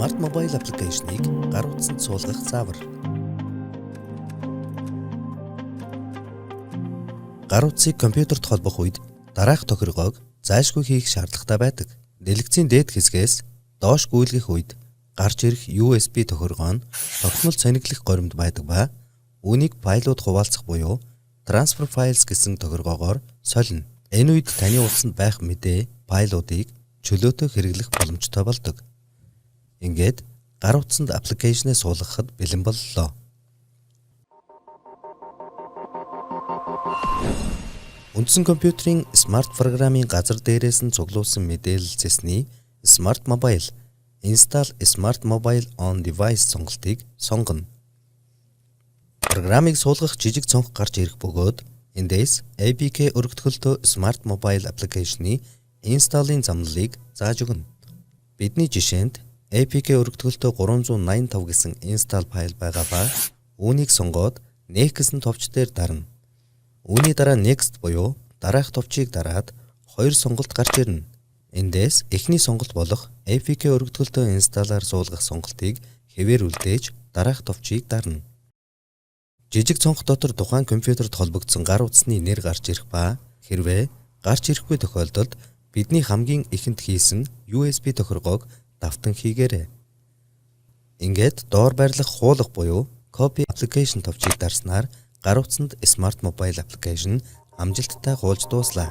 Smart Mobile application-ыг гар утсанд суулгах заавар. Гар утсыг компьютерт холбох үед дараах тохиргоог зайлшгүй хийх шаардлагатай байдаг. Дэлгэцийн дээд хэсгээс доош гүйлгэх үед гарч ирэх USB тохиргоо нь тогтмол сониглох горимд байдаг ба үүнийг файлууд хуваалцах буюу transfer files гэсэн тохиргоогоор солино. Энэ үед таны утсанд байх мэдээ файлуудыг чөлөөтэй хэрэглэх боломжтой болдог. Ингээд гар утсанд аппликейшнээ суулгахад бэлэн боллоо. Үндсэн компьютерийн смарт программын газар дээрээс нь цуглуулсан мэдээлэл зэсний Smart Mobile Install Smart Mobile on Device сонголтыг сонгоно. Программыг суулгах жижиг цонх гарч ирэх бөгөөд эндээс APK өргөтгөлтөө Smart Mobile application-ы install-ын замналыг зааж өгнө. Бидний жишээнд APK өргөтгөлтөө 385 гэсэн install файл байгаа ба үүнийг сонгоод Next гэсэн товч дээр дарна. Үүний дараа Next буюу дараах товчийг дараад хоёр сонголт гарч ирнэ. Эндээс эхний сонголт болох APK өргөтгөлтөө install-аар суулгах сонголтыг хэвээр үлдээж дараах товчийг дарна. Жижиг цонх дотор тухайн компьютерт холбогдсон гар утасны нэр гарч ирэх ба хэрвээ гарч ирэхгүй тохиолдолд бидний хамгийн ихэнд хийсэн USB тохиргоог давтан хийгээрэй. Ингээд доор байрлах хуулах буюу copy application товчийг дарснаар гар утсанд Smart Mobile application амжилттай хуулж дууслаа.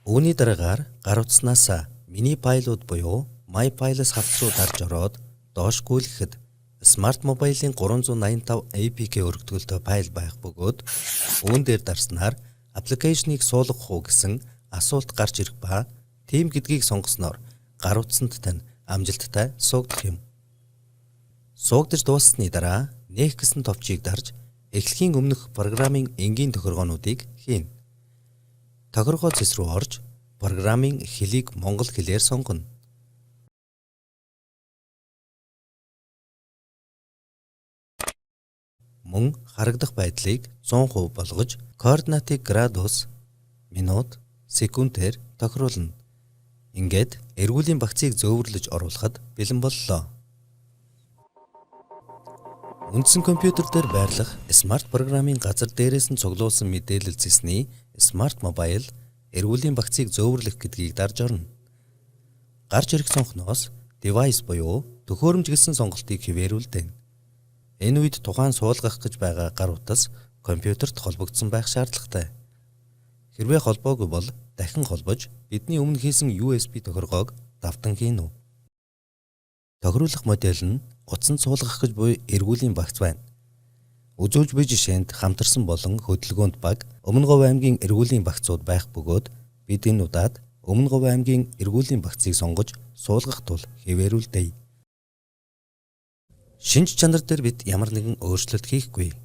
Үүний дараагаар гар утаснаас миний файлууд буюу My Files хавц руу дарж ороод доош гүйлгэхэд Smart Mobile-ийн 385 APK өргөтгөлтөө файл байх бөгөөд үүн дээр дарснаар аппликейшнийг суулгах уу гэсэн асуулт гарч ирэх ба тийм гэдгийг сонгосноор гар утсанд тань амжилттай суугдах юм. Суугдаж дууссаны дараа Next гэсэн товчийг дарж эхлэхийн өмнөх программын энгийн тохиргоонуудыг хийнэ. Тохиргоо зэс рүү орж программын хэлийг монгол хэлээр сонгоно. Мөн харагдах байдлыг 100% болгож координатыг градус, минут, секундээр тохируулна. Ингээд эргүүлийн багцыг зөөвөрлөж оруулахад бэлэн боллоо. Үндсэн компьютер дээр байрлах смарт программын газар дээрээс нь цуглуулсан мэдээлэл зэсний Smart Mobile эргүүлийн багцыг зөөвөрлөх гэдгийг дарж орно. Гарч ирэх цонхноос device буюу төхөөрөмж гэсэн сонголтыг хэвээрүүлдэг. Энэ үед тухайн суулгах гэж байгаа гар утас компьютерт холбогдсон байх шаардлагатай. Хэрвээ холбоогүй бол дахин холбож бидний өмнө хийсэн USB тохиргоог давтан хийнэ. Тохируулах модель нь утсанд суулгах гэж буй эргүүлийн багц байна. Үзүүлж буй жишээнд хамтарсан болон хөдөлгөөнд баг Өмнөговь аймгийн эргүүлийн багцууд байх бөгөөд бид энэ удаад Өмнөговь аймгийн эргүүлийн багцыг сонгож суулгах тул хэвээрүүлдэг. Шинж чанар дээр бид ямар нэгэн өөрчлөлт хийхгүй.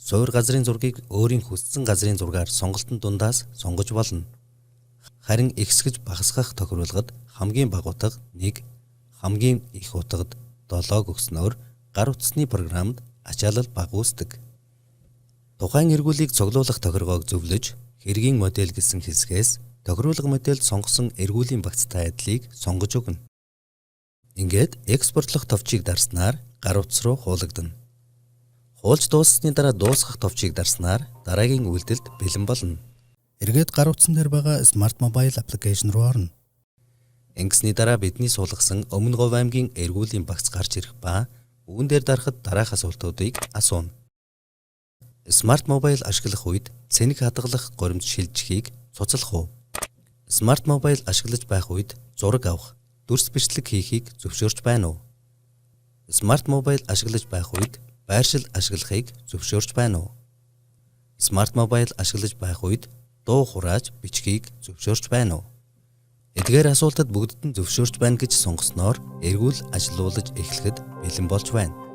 Суур газрын зургийг өөрийн хүссэн газрын зургаар сонголтын дундаас сонгож болно. Харин ихсгэж багасгах тохируулгад хамгийн бага утга 1, хамгийн их утгад 7 өгснөөр гар утасны програмд ачаалал бага үүсдэг. Тухайн эргүүлийг цуглуулах тохиргоог зөвлөж хэргийн модель гэсэн хэсгээс тохируулга модельд сонгосон эргүүлийн багцтай адилыг сонгож өгнө. Ингээд экспортлох товчийг дарснаар гар утас руу хуулагдана. Хуулж дууссаны дараа дуусгах товчийг дарснаар дараагийн үйлдэлд бэлэн болно. Эргээд гар утсан дээр байгаа Smart Mobile application руу орно. Ингэсний дараа бидний суулгасан Өмнөговь аймгийн эргүүлийн багц гарч ирэх ба үүн дээр дарахад дараах асуултуудыг асууна. Smart Mobile ашиглах үед цэник хадгалах горимд шилжихийг цуцлах уу? Smart Mobile ашиглаж байх үед зураг авах, дүрс бичлэг хийхийг зөвшөөрч байна уу? Smart Mobile ашиглаж байх үед байршил ашиглахыг зөвшөөрч байна уу? Smart Mobile ашиглаж байх үед дуу хурааж бичгийг зөвшөөрч байна уу? Эдгээр асуултад бүгдд нь зөвшөөрч байна гэж сонгосноор эргүүл ажилуулж эхлэхэд бэлэн болж байна.